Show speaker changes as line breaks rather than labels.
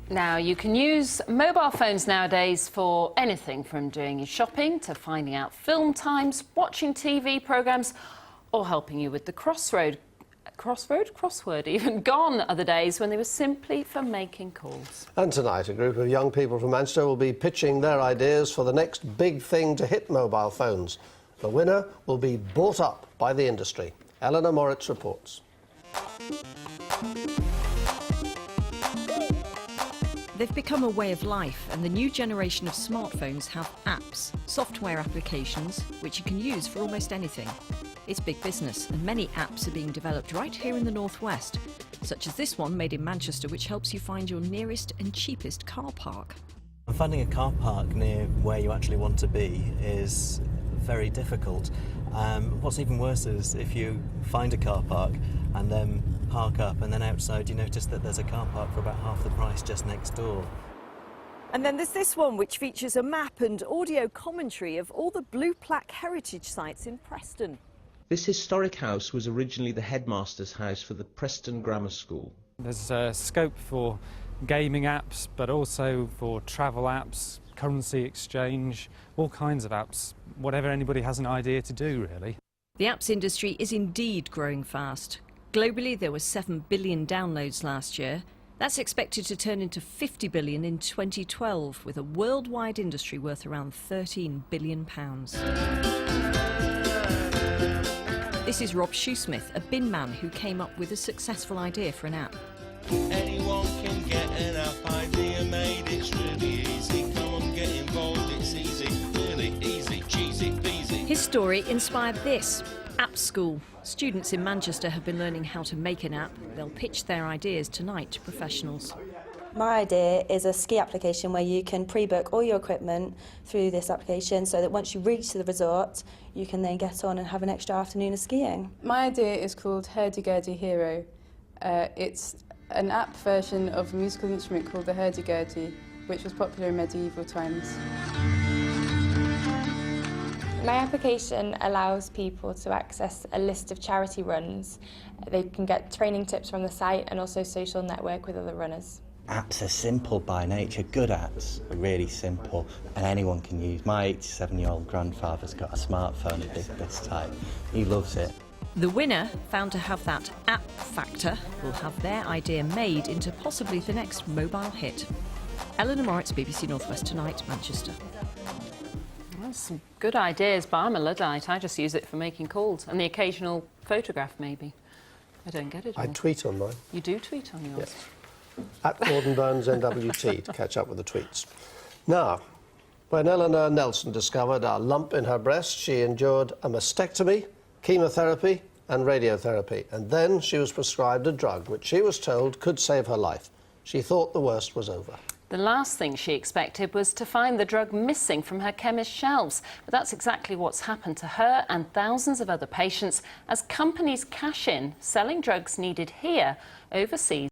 Now, you can use mobile phones nowadays for anything from doing your shopping to finding out film times, watching TV programmes or helping you with the crossword even. Gone are the days when they were simply for making calls.
And tonight, a group of young people from Manchester will be pitching their ideas for the next big thing to hit mobile phones. The winner will be bought up by the industry. Eleanor Moritz reports.
They've become a way of life, and the new generation of smartphones have apps, software applications, which you can use for almost anything. It's big business, and many apps are being developed right here in the northwest, such as this one made in Manchester, which helps you find your nearest and cheapest car park.
Finding a car park near where you actually want to be is very difficult. What's even worse is if you find a car park and then park up, and then outside you notice that there's a car park for about half the price just next door.
And then there's this one, which features a map and audio commentary of all the blue plaque heritage sites in Preston.
This historic house was originally the headmaster's house for the Preston Grammar School.
There's scope for gaming apps, but also for travel apps, currency exchange, all kinds of apps, whatever anybody has an idea to do, really.
The apps industry is indeed growing fast. Globally, there were 7 billion downloads last year. That's expected to turn into 50 billion in 2012, with a worldwide industry worth around £13 billion. This is Rob Shoesmith, a bin man who came up with a successful idea for an app.
Anyone can get an app idea made, it's really easy. Come on, get involved, it's easy, really easy, cheesy, peasy.
His story inspired this. App School. Students in Manchester have been learning how to make an app. They'll pitch their ideas tonight to professionals.
My idea is a ski application where you can pre-book all your equipment through this application so that once you reach the resort, you can then get on and have an extra afternoon of skiing.
My idea is called Hurdy-Gurdy Hero. It's an app version of a musical instrument called the hurdy-gurdy, which was popular in medieval times.
My application allows people to access a list of charity runs. They can get training tips from the site and also social network with other runners.
Apps are simple by nature. Good apps are really simple and anyone can use. My 87-year-old grandfather's got a smartphone of this type. He loves it.
The winner, found to have that app factor, will have their idea made into possibly the next mobile hit. Eleanor Moritz, BBC Northwest Tonight, Manchester.
That's some good ideas, but I'm a Luddite. I just use it for making calls and the occasional photograph, maybe. I don't get it all.
I tweet on mine.
You do tweet on yours?
Yes. At Gordon Burns NWT to catch up with the tweets. Now, when Eleanor Nelson discovered a lump in her breast, she endured a mastectomy, chemotherapy and radiotherapy, and then she was prescribed a drug which she was told could save her life. She thought the worst was over.
The last thing she expected was to find the drug missing from her chemist's shelves. But that's exactly what's happened to her and thousands of other patients as companies cash in, selling drugs needed here overseas.